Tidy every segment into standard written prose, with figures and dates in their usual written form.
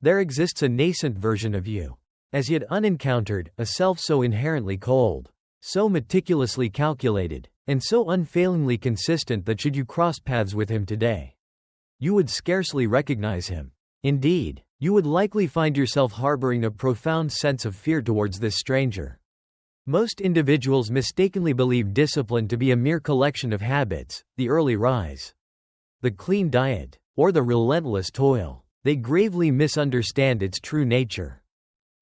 There exists a nascent version of you, as yet unencountered, a self so inherently cold, so meticulously calculated, and so unfailingly consistent that should you cross paths with him today, you would scarcely recognize him. Indeed, you would likely find yourself harboring a profound sense of fear towards this stranger. Most individuals mistakenly believe discipline to be a mere collection of habits, the early rise, the clean diet, or the relentless toil. They gravely misunderstand its true nature.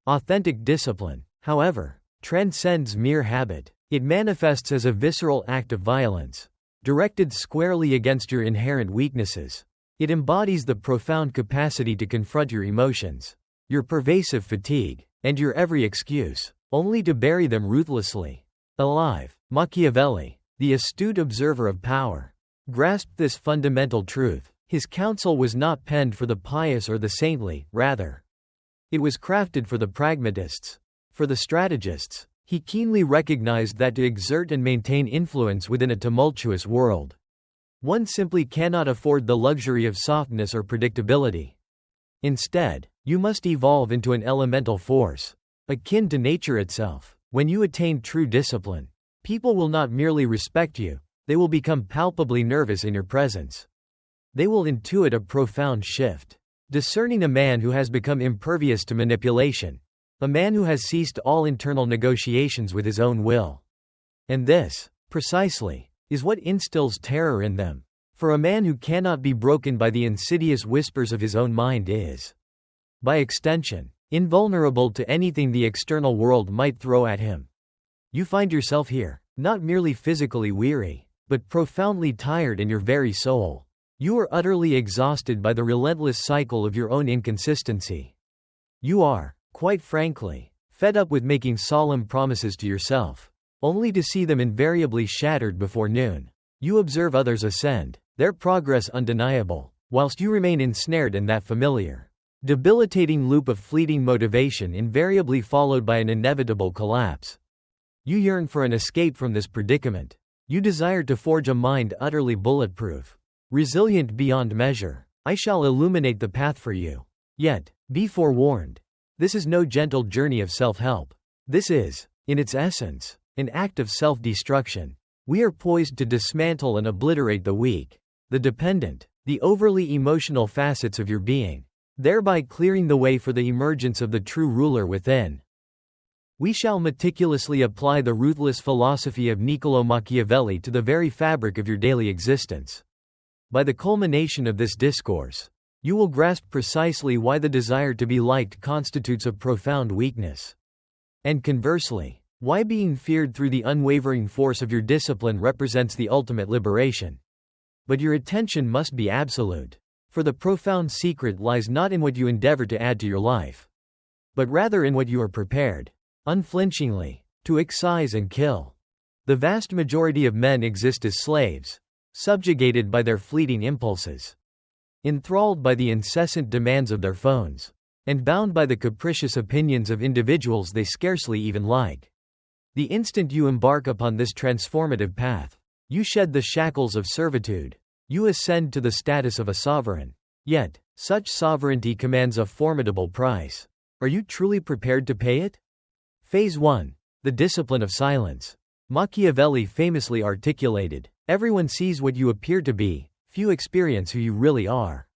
Authentic discipline, however, transcends mere habit. It manifests as a visceral act of violence, directed squarely against your inherent weaknesses. It embodies the profound capacity to confront your emotions, your pervasive fatigue, and your every excuse, only to bury them ruthlessly alive. Machiavelli, the astute observer of power, grasped this fundamental truth. His counsel was not penned for the pious or the saintly, rather, it was crafted for the pragmatists, for the strategists. He keenly recognized that to exert and maintain influence within a tumultuous world, one simply cannot afford the luxury of softness or predictability. Instead, you must evolve into an elemental force, akin to nature itself. When you attain true discipline, people will not merely respect you, they will become palpably nervous in your presence. They will intuit a profound shift. Discerning a man who has become impervious to manipulation, a man who has ceased all internal negotiations with his own will. And this, precisely, is what instills terror in them. For a man who cannot be broken by the insidious whispers of his own mind is, by extension, invulnerable to anything the external world might throw at him. You find yourself here, not merely physically weary, but profoundly tired in your very soul. You are utterly exhausted by the relentless cycle of your own inconsistency. You are, quite frankly, fed up with making solemn promises to yourself, only to see them invariably shattered before noon. You observe others ascend, their progress undeniable, whilst you remain ensnared in that familiar, debilitating loop of fleeting motivation invariably followed by an inevitable collapse. You yearn for an escape from this predicament. You desire to forge a mind utterly bulletproof, resilient beyond measure. I shall illuminate the path for you. Yet, be forewarned. This is no gentle journey of self-help. This is, in its essence, an act of self-destruction. We are poised to dismantle and obliterate the weak, the dependent, the overly emotional facets of your being, thereby clearing the way for the emergence of the true ruler within. We shall meticulously apply the ruthless philosophy of Niccolò Machiavelli to the very fabric of your daily existence. By the culmination of this discourse, you will grasp precisely why the desire to be liked constitutes a profound weakness. And conversely, why being feared through the unwavering force of your discipline represents the ultimate liberation. But your attention must be absolute, for the profound secret lies not in what you endeavor to add to your life, but rather in what you are prepared, unflinchingly, to excise and kill. The vast majority of men exist as slaves, subjugated by their fleeting impulses, enthralled by the incessant demands of their phones, and bound by the capricious opinions of individuals they scarcely even like. The instant you embark upon this transformative path, you shed the shackles of servitude. You ascend to the status of a sovereign. Yet, such sovereignty commands a formidable price. Are you truly prepared to pay it? Phase 1. The discipline of silence. Machiavelli famously articulated, "Everyone sees what you appear to be, few experience who you really are."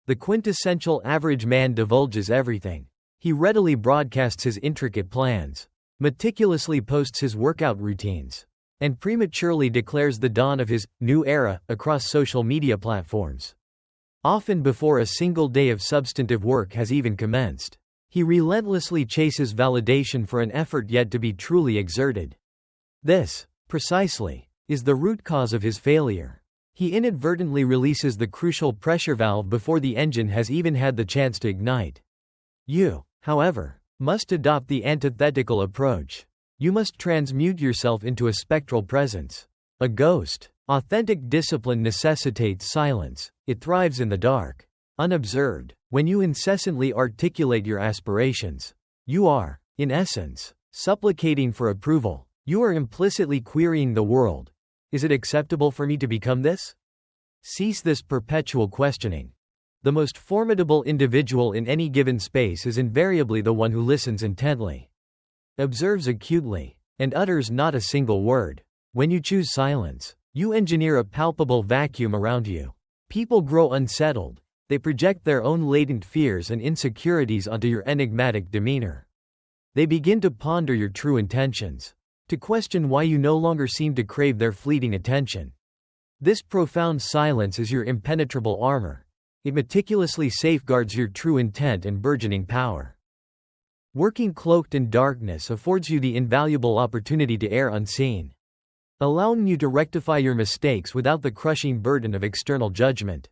The quintessential average man divulges everything. He readily broadcasts his intricate plans, meticulously posts his workout routines, and prematurely declares the dawn of his new era across social media platforms. Often before a single day of substantive work has even commenced, he relentlessly chases validation for an effort yet to be truly exerted. This, precisely, is the root cause of his failure. He inadvertently releases the crucial pressure valve before the engine has even had the chance to ignite. You, however, must adopt the antithetical approach. You must transmute yourself into a spectral presence, a ghost. Authentic discipline necessitates silence. It thrives in the dark, unobserved. When you incessantly articulate your aspirations, you are, in essence, supplicating for approval. You are implicitly querying the world. Is it acceptable for me to become this? Cease this perpetual questioning. The most formidable individual in any given space is invariably the one who listens intently, observes acutely, and utters not a single word. When you choose silence, you engineer a palpable vacuum around you. People grow unsettled. They project their own latent fears and insecurities onto your enigmatic demeanor. They begin to ponder your true intentions, to question why you no longer seem to crave their fleeting attention. This profound silence is your impenetrable armor. It meticulously safeguards your true intent and burgeoning power. Working cloaked in darkness affords you the invaluable opportunity to err unseen, allowing you to rectify your mistakes without the crushing burden of external judgment.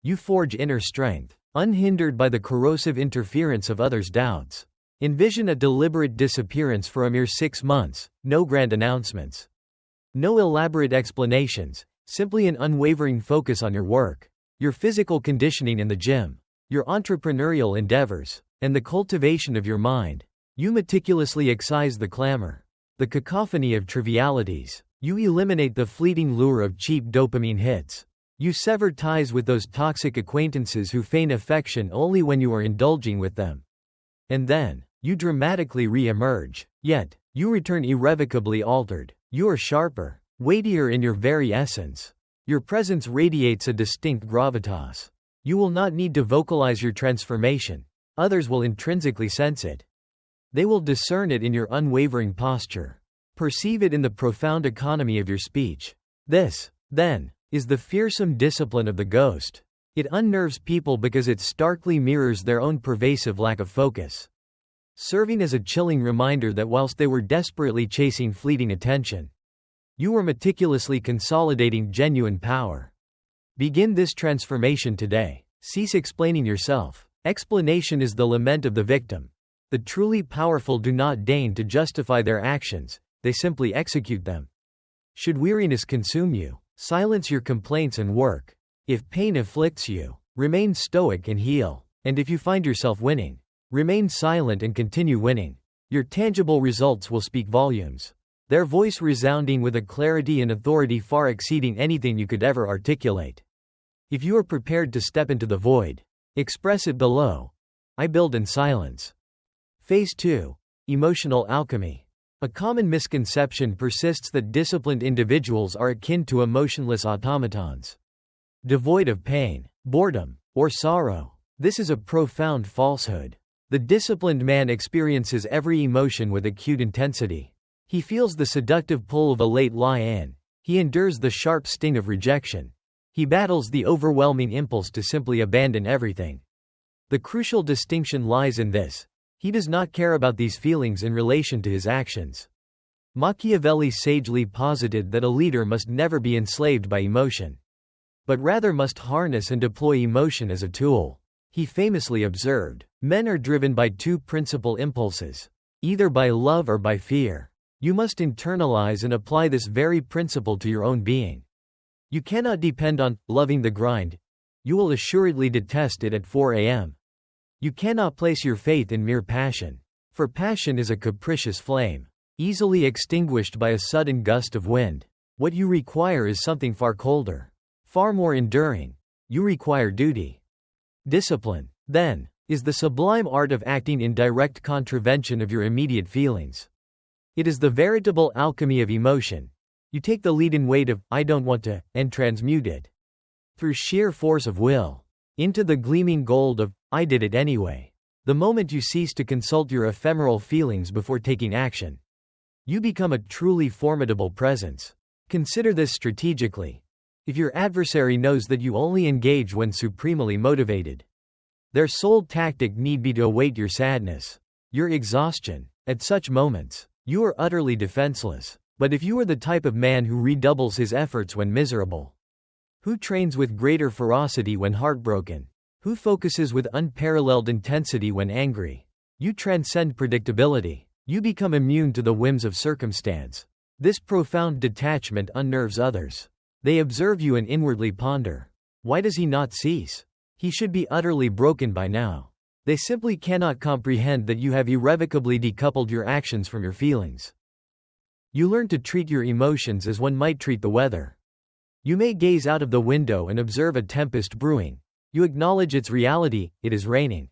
You forge inner strength, unhindered by the corrosive interference of others' doubts. Envision a deliberate disappearance for a mere 6 months, no grand announcements, no elaborate explanations, simply an unwavering focus on your work, your physical conditioning in the gym, your entrepreneurial endeavors, and the cultivation of your mind. You meticulously excise the clamor, the cacophony of trivialities. You eliminate the fleeting lure of cheap dopamine hits. You sever ties with those toxic acquaintances who feign affection only when you are indulging with them. And then, you dramatically re-emerge. Yet, you return irrevocably altered. You are sharper, weightier in your very essence. Your presence radiates a distinct gravitas. You will not need to vocalize your transformation. Others will intrinsically sense it. They will discern it in your unwavering posture, perceive it in the profound economy of your speech. This, then, is the fearsome discipline of the ghost. It unnerves people because it starkly mirrors their own pervasive lack of focus, serving as a chilling reminder that whilst they were desperately chasing fleeting attention, you were meticulously consolidating genuine power. Begin this transformation today. Cease explaining yourself. Explanation is the lament of the victim. The truly powerful do not deign to justify their actions, they simply execute them. Should weariness consume you, silence your complaints and work. If pain afflicts you, remain stoic and heal. And if you find yourself winning, remain silent and continue winning. Your tangible results will speak volumes, their voice resounding with a clarity and authority far exceeding anything you could ever articulate. If you are prepared to step into the void, express it below. I build in silence. Phase 2. Emotional alchemy. A common misconception persists that disciplined individuals are akin to emotionless automatons, devoid of pain, boredom, or sorrow. This is a profound falsehood. The disciplined man experiences every emotion with acute intensity. He feels the seductive pull of a late lie-in. He endures the sharp sting of rejection. He battles the overwhelming impulse to simply abandon everything. The crucial distinction lies in this: he does not care about these feelings in relation to his actions. Machiavelli sagely posited that a leader must never be enslaved by emotion, but rather must harness and deploy emotion as a tool. He famously observed, "Men are driven by two principal impulses, either by love or by fear. You must internalize and apply this very principle to your own being. You cannot depend on loving the grind. You will assuredly detest it at 4 a.m. You cannot place your faith in mere passion, for passion is a capricious flame, easily extinguished by a sudden gust of wind. What you require is something far colder, far more enduring. You require duty. Discipline, then, is the sublime art of acting in direct contravention of your immediate feelings. It is the veritable alchemy of emotion. You take the lead-in weight of, I don't want to, and transmute it, through sheer force of will, into the gleaming gold of, I did it anyway. The moment you cease to consult your ephemeral feelings before taking action, you become a truly formidable presence. Consider this strategically. If your adversary knows that you only engage when supremely motivated, their sole tactic need be to await your sadness, your exhaustion. At such moments, you are utterly defenseless. But if you are the type of man who redoubles his efforts when miserable, who trains with greater ferocity when heartbroken, who focuses with unparalleled intensity when angry, you transcend predictability. You become immune to the whims of circumstance. This profound detachment unnerves others. They observe you and inwardly ponder, why does he not cease? He should be utterly broken by now. They simply cannot comprehend that you have irrevocably decoupled your actions from your feelings. You learn to treat your emotions as one might treat the weather. You may gaze out of the window and observe a tempest brewing. You acknowledge its reality, it is raining.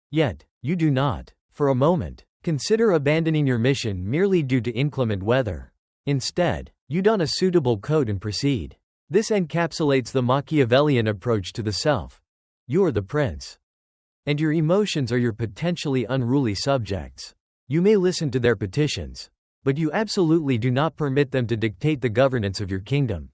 Yet, you do not, for a moment, consider abandoning your mission merely due to inclement weather. Instead, you don a suitable coat and proceed. This encapsulates the Machiavellian approach to the self. You are the prince. And your emotions are your potentially unruly subjects. You may listen to their petitions, but you absolutely do not permit them to dictate the governance of your kingdom.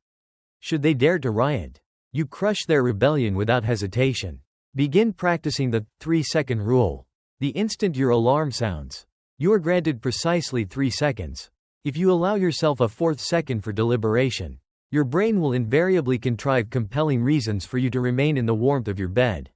Should they dare to riot, you crush their rebellion without hesitation. Begin practicing the 3-second rule. The instant your alarm sounds, you are granted precisely 3 seconds. If you allow yourself a 4th second for deliberation, your brain will invariably contrive compelling reasons for you to remain in the warmth of your bed.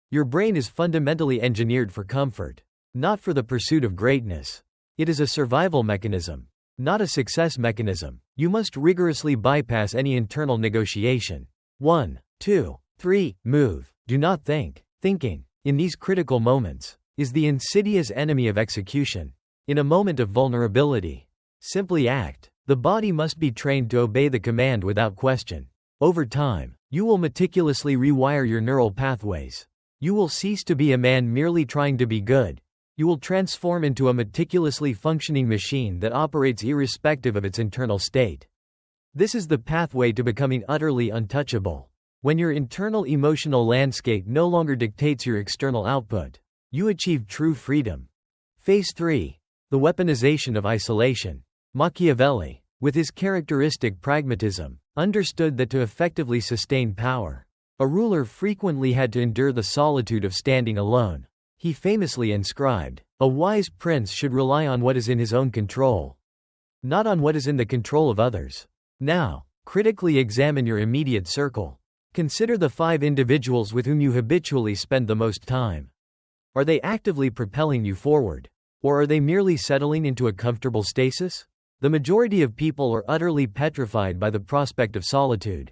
Your brain is fundamentally engineered for comfort, not for the pursuit of greatness. It is a survival mechanism, not a success mechanism. You must rigorously bypass any internal negotiation. 1, 2, 3, move. Do not think. Thinking, in these critical moments, is the insidious enemy of execution. In a moment of vulnerability, simply act. The body must be trained to obey the command without question. Over time, you will meticulously rewire your neural pathways. You will cease to be a man merely trying to be good. You will transform into a meticulously functioning machine that operates irrespective of its internal state. This is the pathway to becoming utterly untouchable. When your internal emotional landscape no longer dictates your external output, you achieve true freedom. Phase 3. The weaponization of isolation. Machiavelli, with his characteristic pragmatism, understood that to effectively sustain power, a ruler frequently had to endure the solitude of standing alone. He famously inscribed, "A wise prince should rely on what is in his own control, not on what is in the control of others." Now, critically examine your immediate circle. Consider the 5 individuals with whom you habitually spend the most time. Are they actively propelling you forward? Or are they merely settling into a comfortable stasis? The majority of people are utterly petrified by the prospect of solitude.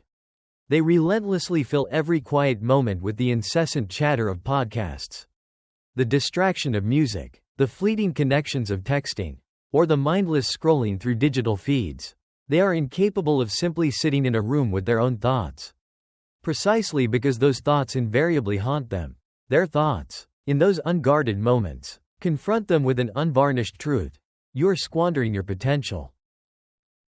They relentlessly fill every quiet moment with the incessant chatter of podcasts, the distraction of music, the fleeting connections of texting, or the mindless scrolling through digital feeds. They are incapable of simply sitting in a room with their own thoughts. Precisely because those thoughts invariably haunt them. Their thoughts, in those unguarded moments, confront them with an unvarnished truth. You are squandering your potential.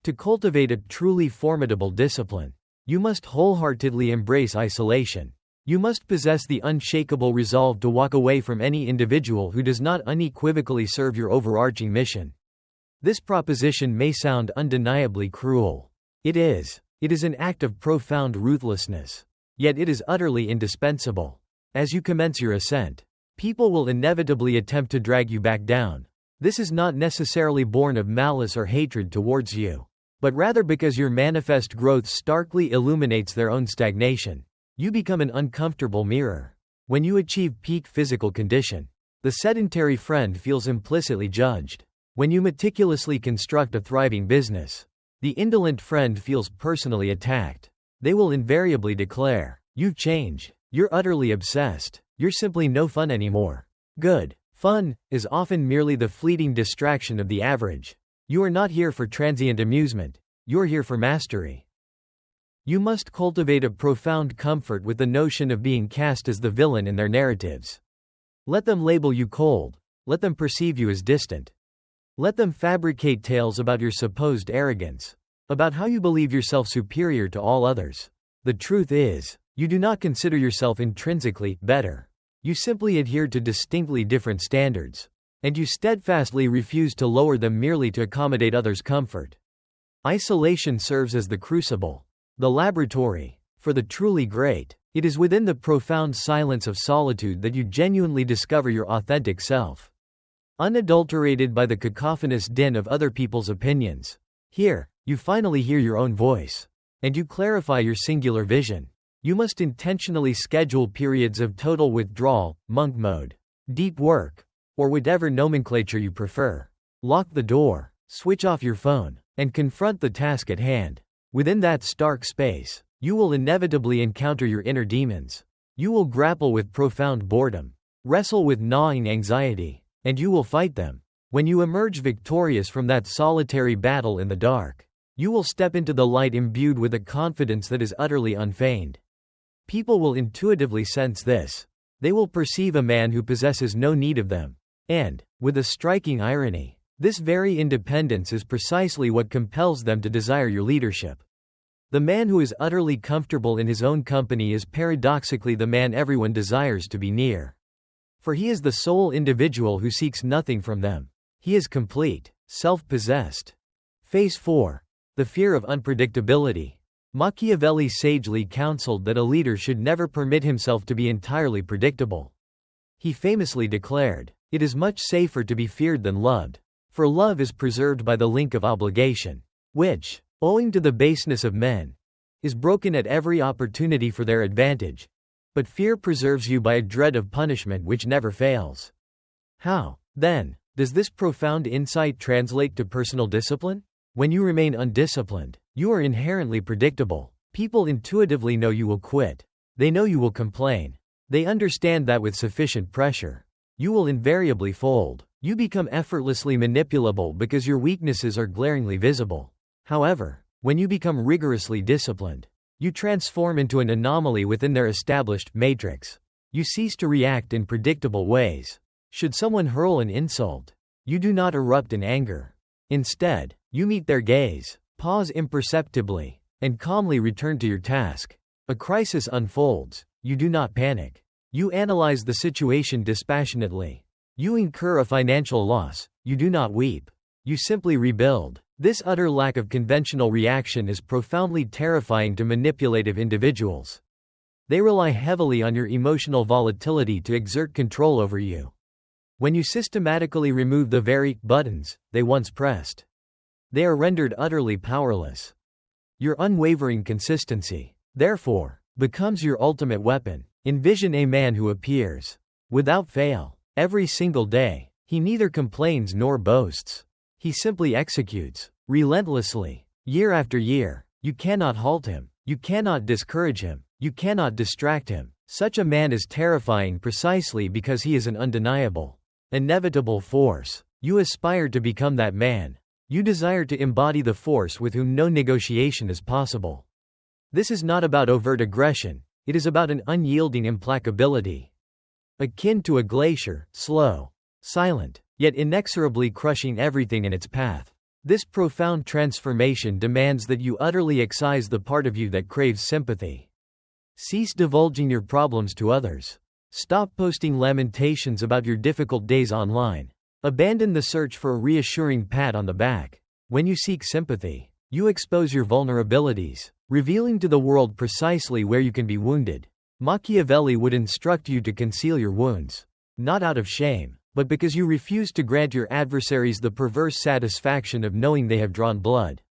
To cultivate a truly formidable discipline, you must wholeheartedly embrace isolation. You must possess the unshakable resolve to walk away from any individual who does not unequivocally serve your overarching mission. This proposition may sound undeniably cruel. It is. It is an act of profound ruthlessness. Yet it is utterly indispensable. As you commence your ascent, people will inevitably attempt to drag you back down. This is not necessarily born of malice or hatred towards you, but rather because your manifest growth starkly illuminates their own stagnation. You become an uncomfortable mirror. When you achieve peak physical condition, the sedentary friend feels implicitly judged. When you meticulously construct a thriving business, the indolent friend feels personally attacked. They will invariably declare, "You've changed. You're utterly obsessed. You're simply no fun anymore." Good. Fun is often merely the fleeting distraction of the average. You are not here for transient amusement. You're here for mastery. You must cultivate a profound comfort with the notion of being cast as the villain in their narratives. Let them label you cold. Let them perceive you as distant. Let them fabricate tales about your supposed arrogance, about how you believe yourself superior to all others. The truth is, you do not consider yourself intrinsically better. You simply adhere to distinctly different standards, and you steadfastly refuse to lower them merely to accommodate others' comfort. Isolation serves as the crucible, the laboratory, for the truly great. It is within the profound silence of solitude that you genuinely discover your authentic self, unadulterated by the cacophonous din of other people's opinions. Here, you finally hear your own voice, and you clarify your singular vision. You must intentionally schedule periods of total withdrawal, monk mode, deep work, or whatever nomenclature you prefer. Lock the door, switch off your phone, and confront the task at hand. Within that stark space, you will inevitably encounter your inner demons. You will grapple with profound boredom, wrestle with gnawing anxiety, and you will fight them. When you emerge victorious from that solitary battle in the dark, you will step into the light imbued with a confidence that is utterly unfeigned. People will intuitively sense this. They will perceive a man who possesses no need of them. And, with a striking irony, this very independence is precisely what compels them to desire your leadership. The man who is utterly comfortable in his own company is paradoxically the man everyone desires to be near. For he is the sole individual who seeks nothing from them. He is complete, self-possessed. Phase 4. The fear of unpredictability. Machiavelli sagely counseled that a leader should never permit himself to be entirely predictable. He famously declared, "It is much safer to be feared than loved, for love is preserved by the link of obligation, which, owing to the baseness of men, is broken at every opportunity for their advantage. But fear preserves you by a dread of punishment which never fails." How, then, does this profound insight translate to personal discipline? When you remain undisciplined, you are inherently predictable. People intuitively know you will quit. They know you will complain. They understand that with sufficient pressure, you will invariably fold. You become effortlessly manipulable because your weaknesses are glaringly visible. However, when you become rigorously disciplined, you transform into an anomaly within their established matrix. You cease to react in predictable ways. Should someone hurl an insult, you do not erupt in anger. Instead, you meet their gaze, pause imperceptibly, and calmly return to your task. A crisis unfolds. You do not panic. You analyze the situation dispassionately. You incur a financial loss. You do not weep. You simply rebuild. This utter lack of conventional reaction is profoundly terrifying to manipulative individuals. They rely heavily on your emotional volatility to exert control over you. When you systematically remove the very buttons they once pressed, they are rendered utterly powerless. Your unwavering consistency, therefore, becomes your ultimate weapon. Envision a man who appears, without fail, every single day. He neither complains nor boasts. He simply executes, relentlessly, year after year. You cannot halt him. You cannot discourage him. You cannot distract him. Such a man is terrifying precisely because he is an undeniable, inevitable force. You aspire to become that man. You desire to embody the force with whom no negotiation is possible. This is not about overt aggression. It is about an unyielding implacability, akin to a glacier, slow, silent, yet inexorably crushing everything in its path. This profound transformation demands that you utterly excise the part of you that craves sympathy. Cease divulging your problems to others. Stop posting lamentations about your difficult days online. Abandon the search for a reassuring pat on the back. When you seek sympathy, you expose your vulnerabilities, revealing to the world precisely where you can be wounded. Machiavelli would instruct you to conceal your wounds, not out of shame, but because you refuse to grant your adversaries the perverse satisfaction of knowing they have drawn blood.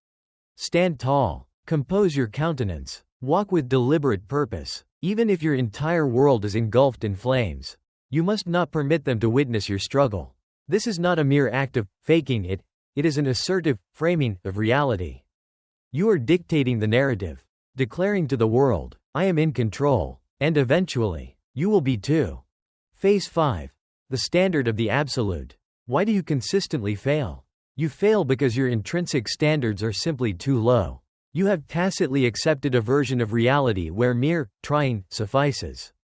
Stand tall. Compose your countenance. Walk with deliberate purpose. Even if your entire world is engulfed in flames, you must not permit them to witness your struggle. This is not a mere act of faking it, it is an assertive framing of reality. You are dictating the narrative, declaring to the world, "I am in control," and eventually, you will be too. Phase 5. The standard of the absolute. Why do you consistently fail? You fail because your intrinsic standards are simply too low. You have tacitly accepted a version of reality where mere trying suffices.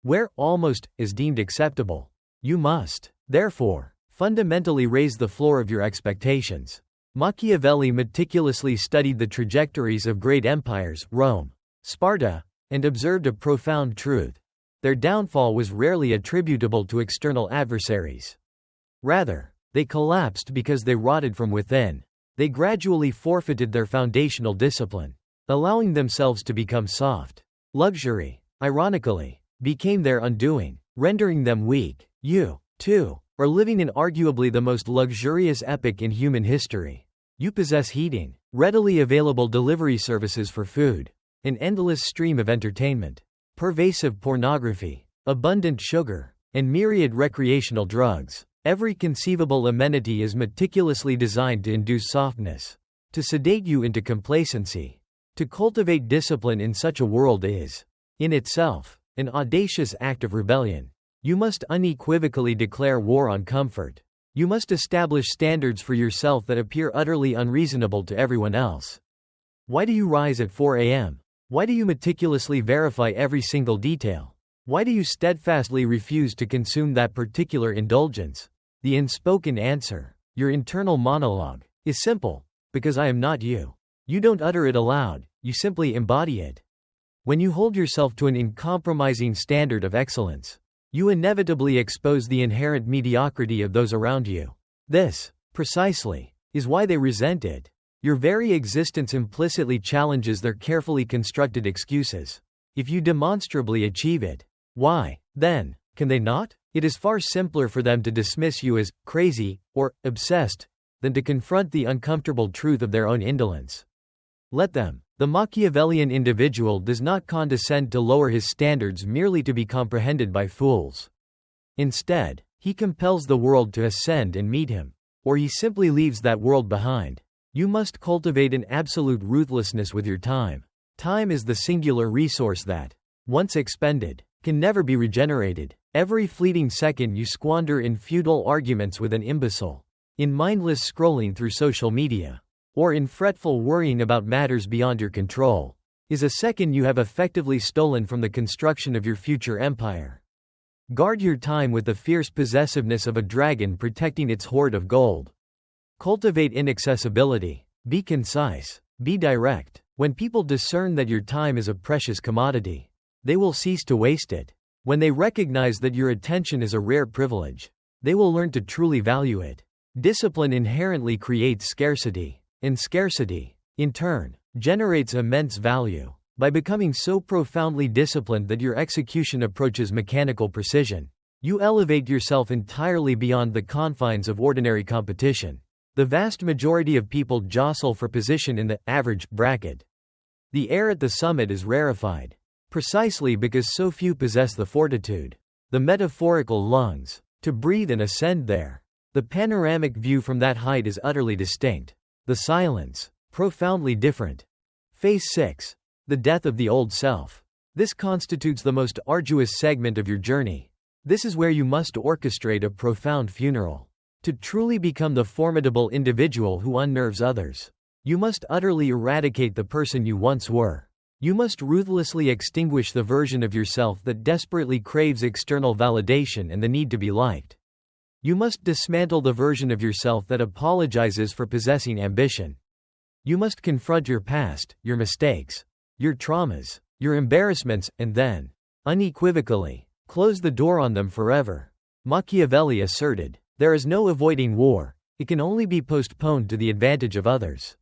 Where almost is deemed acceptable. You must, therefore, fundamentally raise the floor of your expectations. Machiavelli meticulously studied the trajectories of great empires, Rome, Sparta, and observed a profound truth. Their downfall was rarely attributable to external adversaries. Rather, they collapsed because they rotted from within. They gradually forfeited their foundational discipline, allowing themselves to become soft. Luxury, ironically, became their undoing, rendering them weak. You, too, are living in arguably the most luxurious epoch in human history. You possess heating, readily available delivery services for food, an endless stream of entertainment, pervasive pornography, abundant sugar, and myriad recreational drugs. Every conceivable amenity is meticulously designed to induce softness, to sedate you into complacency. To cultivate discipline in such a world is, in itself, an audacious act of rebellion. You must unequivocally declare war on comfort. You must establish standards for yourself that appear utterly unreasonable to everyone else. Why do you rise at 4 a.m.? Why do you meticulously verify every single detail? Why do you steadfastly refuse to consume that particular indulgence? The unspoken answer, your internal monologue, is simple: because I am not you. You don't utter it aloud, you simply embody it. When you hold yourself to an uncompromising standard of excellence, you inevitably expose the inherent mediocrity of those around you. This, precisely, is why they resent it. Your very existence implicitly challenges their carefully constructed excuses. If you demonstrably achieve it, why, then, can they not? It is far simpler for them to dismiss you as crazy or obsessed than to confront the uncomfortable truth of their own indolence. Let them. The Machiavellian individual does not condescend to lower his standards merely to be comprehended by fools. Instead, he compels the world to ascend and meet him, or he simply leaves that world behind. You must cultivate an absolute ruthlessness with your time. Time is the singular resource that, once expended, can never be regenerated. Every fleeting second you squander in futile arguments with an imbecile, in mindless scrolling through social media, or in fretful worrying about matters beyond your control, is a second you have effectively stolen from the construction of your future empire. Guard your time with the fierce possessiveness of a dragon protecting its hoard of gold. Cultivate inaccessibility. Be concise. Be direct. When people discern that your time is a precious commodity, they will cease to waste it. When they recognize that your attention is a rare privilege, they will learn to truly value it. Discipline inherently creates scarcity, and scarcity, in turn, generates immense value. By becoming so profoundly disciplined that your execution approaches mechanical precision, you elevate yourself entirely beyond the confines of ordinary competition. The vast majority of people jostle for position in the average bracket. The air at the summit is rarefied, precisely because so few possess the fortitude, the metaphorical lungs, to breathe and ascend there. The panoramic view from that height is utterly distinct. The silence, profoundly different. Phase 6. The death of the old self. This constitutes the most arduous segment of your journey. This is where you must orchestrate a profound funeral. To truly become the formidable individual who unnerves others, you must utterly eradicate the person you once were. You must ruthlessly extinguish the version of yourself that desperately craves external validation and the need to be liked. You must dismantle the version of yourself that apologizes for possessing ambition. You must confront your past, your mistakes, your traumas, your embarrassments, and then, unequivocally, close the door on them forever. Machiavelli asserted, "There is no avoiding war, it can only be postponed to the advantage of others."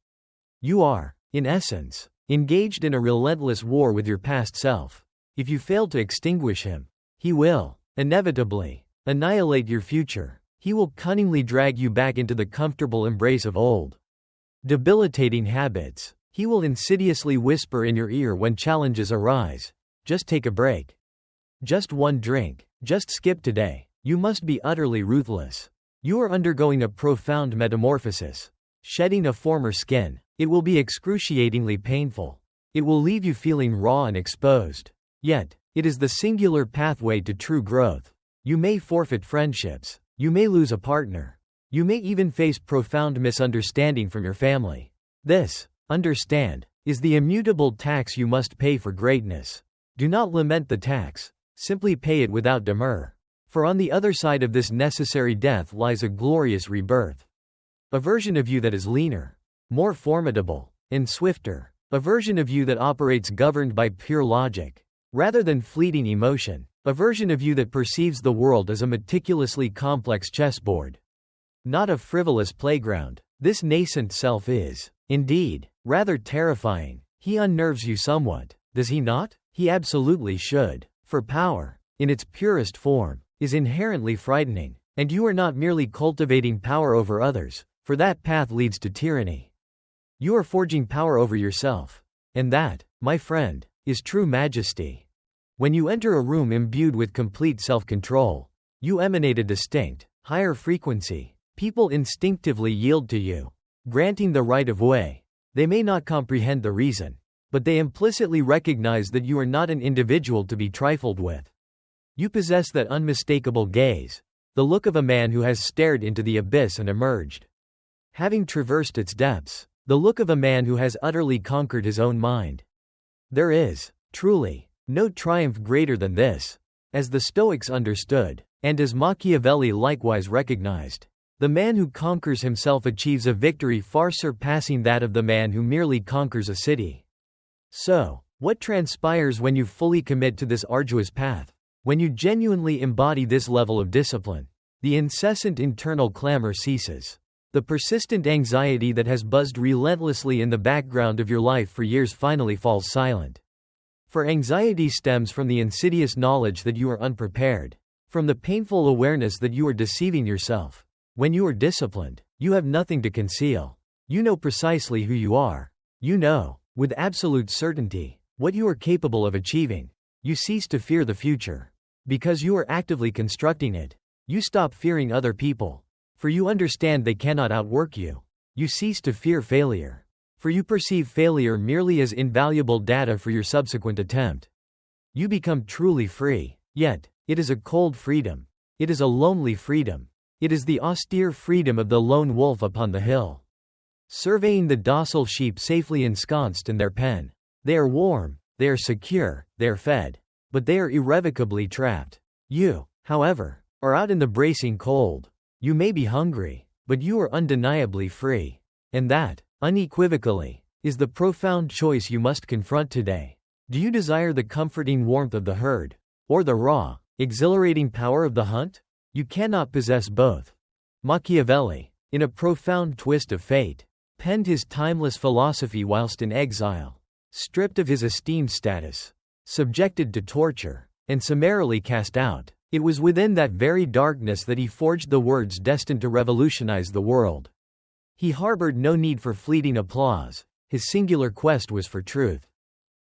You are, in essence, engaged in a relentless war with your past self. If you fail to extinguish him, he will, inevitably, annihilate your future. He will cunningly drag you back into the comfortable embrace of old, debilitating habits. He will insidiously whisper in your ear when challenges arise, "Just take a break. Just one drink. Just skip today." You must be utterly ruthless. You are undergoing a profound metamorphosis. Shedding a former skin. It will be excruciatingly painful. It will leave you feeling raw and exposed. Yet, it is the singular pathway to true growth. You may forfeit friendships. You may lose a partner. You may even face profound misunderstanding from your family. This, understand, is the immutable tax you must pay for greatness. Do not lament the tax. Simply pay it without demur. For on the other side of this necessary death lies a glorious rebirth. A version of you that is leaner, more formidable, and swifter. A version of you that operates governed by pure logic, rather than fleeting emotion. A version of you that perceives the world as a meticulously complex chessboard, not a frivolous playground. This nascent self is, indeed, rather terrifying. He unnerves you somewhat, does he not? He absolutely should. For power, in its purest form, is inherently frightening, and you are not merely cultivating power over others, for that path leads to tyranny. You are forging power over yourself. And that, my friend, is true majesty. When you enter a room imbued with complete self-control, you emanate a distinct, higher frequency. People instinctively yield to you, granting the right of way. They may not comprehend the reason, but they implicitly recognize that you are not an individual to be trifled with. You possess that unmistakable gaze, the look of a man who has stared into the abyss and emerged, having traversed its depths, the look of a man who has utterly conquered his own mind. There is, truly, no triumph greater than this. As the Stoics understood, and as Machiavelli likewise recognized, the man who conquers himself achieves a victory far surpassing that of the man who merely conquers a city. So, what transpires when you fully commit to this arduous path? When you genuinely embody this level of discipline, the incessant internal clamor ceases. The persistent anxiety that has buzzed relentlessly in the background of your life for years finally falls silent. For anxiety stems from the insidious knowledge that you are unprepared, from the painful awareness that you are deceiving yourself. When you are disciplined, you have nothing to conceal. You know precisely who you are. You know, with absolute certainty, what you are capable of achieving. You cease to fear the future. Because you are actively constructing it. You stop fearing other people. For you understand they cannot outwork you. You cease to fear failure. For you perceive failure merely as invaluable data for your subsequent attempt. You become truly free. Yet, it is a cold freedom. It is a lonely freedom. It is the austere freedom of the lone wolf upon the hill, surveying the docile sheep safely ensconced in their pen. They are warm, they are secure, they are fed, but they are irrevocably trapped. You, however, are out in the bracing cold. You may be hungry, but you are undeniably free. And that, unequivocally, is the profound choice you must confront today. Do you desire the comforting warmth of the herd, or the raw, exhilarating power of the hunt? You cannot possess both. Machiavelli, in a profound twist of fate, penned his timeless philosophy whilst in exile, stripped of his esteemed status, subjected to torture, and summarily cast out. It was within that very darkness that he forged the words destined to revolutionize the world. He harbored no need for fleeting applause. His singular quest was for truth.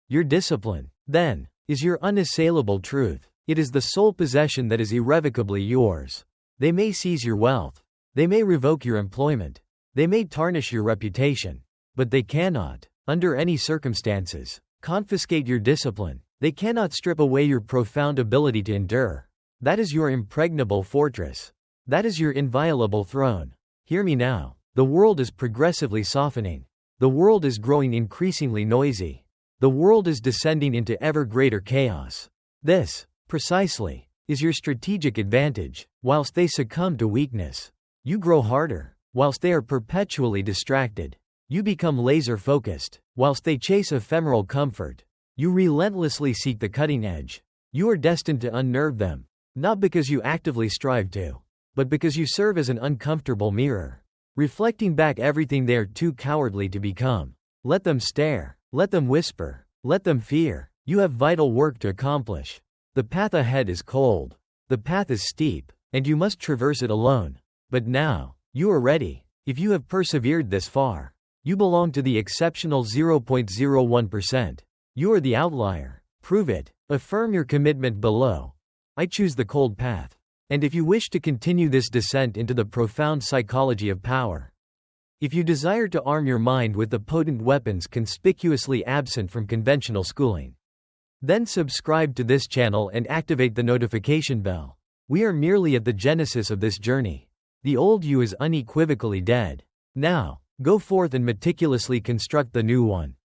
Your discipline, then, is your unassailable truth. It is the sole possession that is irrevocably yours. They may seize your wealth. They may revoke your employment. They may tarnish your reputation. But they cannot, under any circumstances, confiscate your discipline. They cannot strip away your profound ability to endure. That is your impregnable fortress. That is your inviolable throne. Hear me now. The world is progressively softening. The world is growing increasingly noisy. The world is descending into ever greater chaos. This, precisely, is your strategic advantage. Whilst they succumb to weakness, you grow harder. Whilst they are perpetually distracted, you become laser-focused. Whilst they chase ephemeral comfort, you relentlessly seek the cutting edge. You are destined to unnerve them, not because you actively strive to, but because you serve as an uncomfortable mirror, reflecting back everything they are too cowardly to become. Let them stare. Let them whisper. Let them fear. You have vital work to accomplish. The path ahead is cold. The path is steep, and you must traverse it alone. But now, you are ready. If you have persevered this far, you belong to the exceptional 0.01%. You are the outlier. Prove it. Affirm your commitment below. I choose the cold path. And if you wish to continue this descent into the profound psychology of power, if you desire to arm your mind with the potent weapons conspicuously absent from conventional schooling, then subscribe to this channel and activate the notification bell. We are merely at the genesis of this journey. The old you is unequivocally dead. Now, go forth and meticulously construct the new one.